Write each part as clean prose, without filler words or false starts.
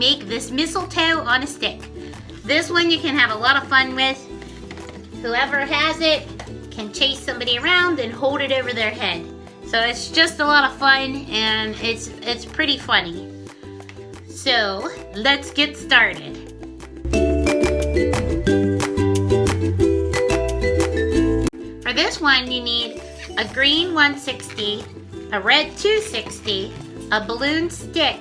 make this mistletoe on a stick. This one you can have a lot of fun with. Whoever has it can chase somebody around and hold it over their head. So it's just a lot of fun, and it's pretty funny. So let's get started. For this one, you need a green 160, a red 260, a balloon stick,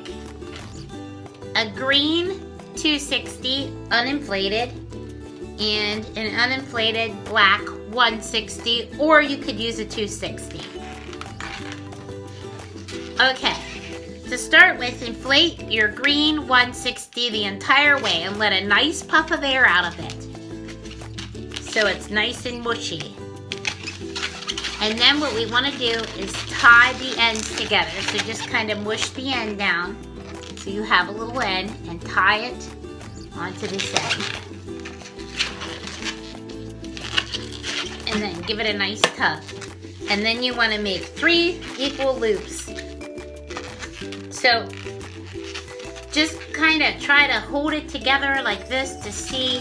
a green 260 uninflated, and an uninflated black 160, or you could use a 260. Okay, to start with, inflate your green 160 the entire way and let a nice puff of air out of it so it's nice and mushy. And then what we want to do is tie the ends together. So just kind of mush the end down so you have a little end and tie it onto this end. And then give it a nice tug. And then you want to make 3 equal loops. So just kind of try to hold it together like this to see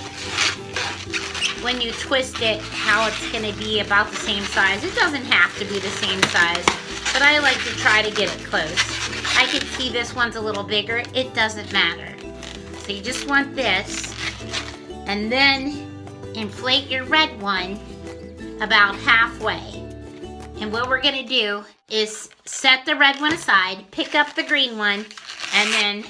when you twist it how it's going to be about the same size. It doesn't have to be the same size, but I like to try to get it close. I can see this one's a little bigger. It doesn't matter. So you just want this, and then inflate your red one about halfway. And what we're going to do is set the red one aside, pick up the green one, and then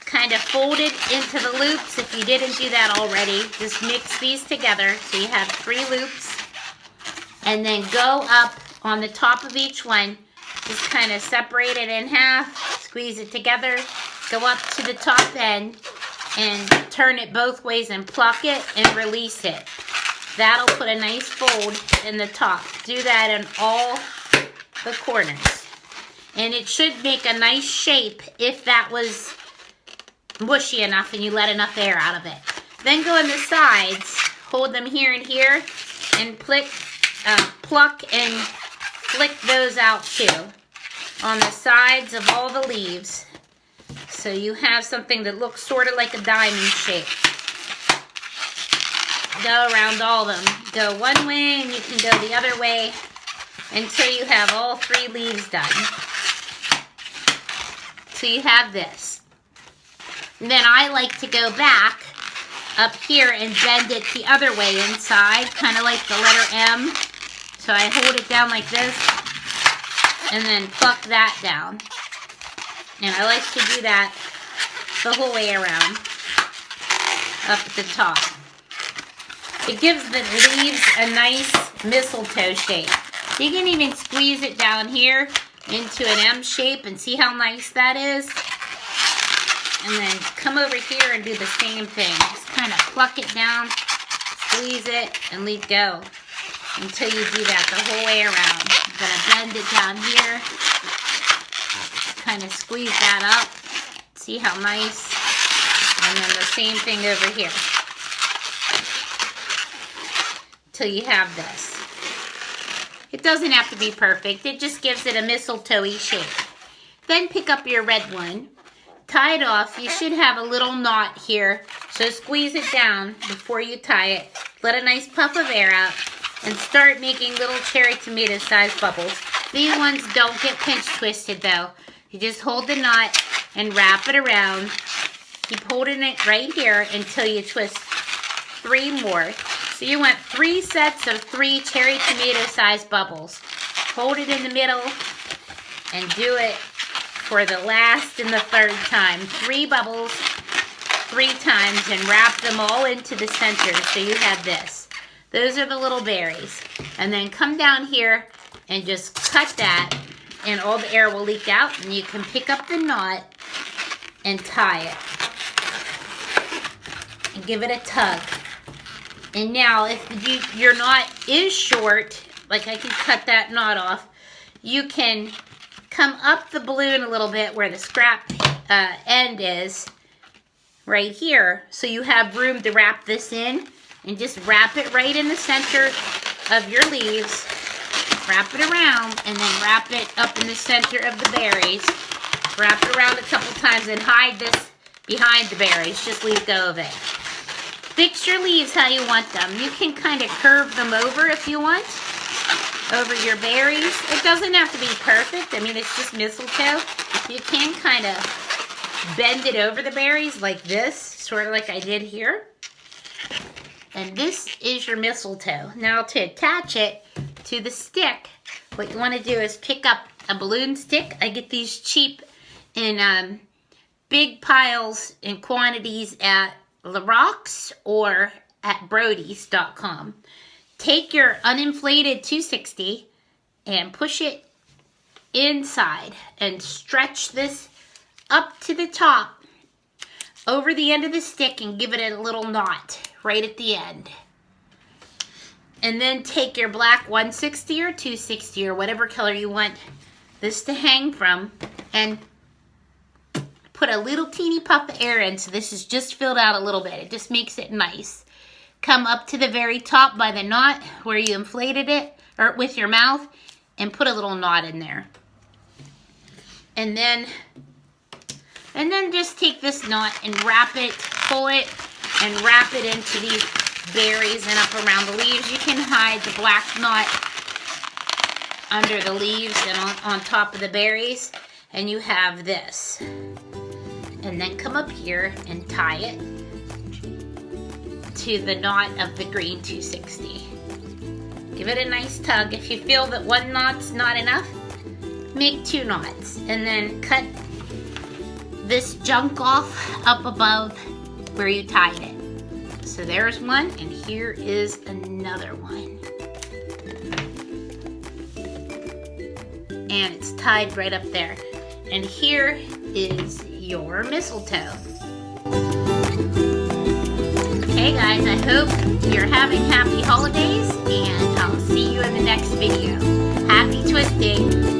kind of fold it into the loops. If you didn't do that already, just mix these together so you have 3 loops, and then go up on the top of each one. Just kind of separate it in half, squeeze it together, go up to the top end and turn it both ways and pluck it and release it. That'll put a nice fold in the top. Do that in all the corners, and it should make a nice shape if that was mushy enough and you let enough air out of it. Then go on the sides, hold them here and here, and pluck and flick those out too on the sides of all the leaves, so you have something that looks sort of like a diamond shape. Go around all of them. Go one way and you can go the other way until you have all 3 leaves done. So you have this. And then I like to go back up here and bend it the other way inside, kind of like the letter M. So I hold it down like this and then pluck that down. And I like to do that the whole way around up at the top. It gives the leaves a nice mistletoe shape. You can even squeeze it down here into an M shape and see how nice that is. And then come over here and do the same thing. Just kind of pluck it down, squeeze it, and let go until you do that the whole way around. I'm going to bend it down here, kind of squeeze that up. See how nice? And then the same thing over here until you have this. It doesn't have to be perfect. It just gives it a mistletoe-y shape. Then pick up your red one. Tie it off. You should have a little knot here, so squeeze it down before you tie it. Let a nice puff of air out and start making little cherry tomato sized bubbles. These ones don't get pinch twisted though. You just hold the knot and wrap it around. Keep holding it right here until you twist 3 more. So you want 3 sets of 3 cherry tomato sized bubbles. Hold it in the middle and do it for the last and the 3rd time. 3 bubbles, 3 times, and wrap them all into the center so you have this. Those are the little berries. And then come down here and just cut that, and all the air will leak out, and you can pick up the knot and tie it. And give it a tug. And now if your knot is short, like I can cut that knot off, you can come up the balloon a little bit where the scrap end is, right here, so you have room to wrap this in, and just wrap it right in the center of your leaves. Wrap it around, and then wrap it up in the center of the berries. Wrap it around a couple times and hide this behind the berries. Just leave go of it. Fix your leaves how you want them. You can kind of curve them over if you want, over your berries. It doesn't have to be perfect. I mean, it's just mistletoe. You can kind of bend it over the berries like this, sort of like I did here. And this is your mistletoe. Now to attach it to the stick, what you want to do is pick up a balloon stick. I get these cheap in big piles in quantities at La Rock's or at Brody's.com. Take your uninflated 260 and push it inside and stretch this up to the top over the end of the stick and give it a little knot right at the end. And then take your black 160 or 260 or whatever color you want this to hang from and put a little teeny puff of air in, so this is just filled out a little bit. It just makes it nice. Come up to the very top by the knot where you inflated it, or with your mouth, and put a little knot in there. And then just take this knot and wrap it, pull it, and wrap it into these berries and up around the leaves. You can hide the black knot under the leaves and on top of the berries, and you have this. And then come up here and tie it to the knot of the green 260. Give it a nice tug. If you feel that one knot's not enough, make 2 knots. And then cut this junk off up above where you tied it. So there's one, and here is another one. And it's tied right up there. And here is your mistletoe. Okay guys, I hope you're having happy holidays, and I'll see you in the next video. Happy twisting!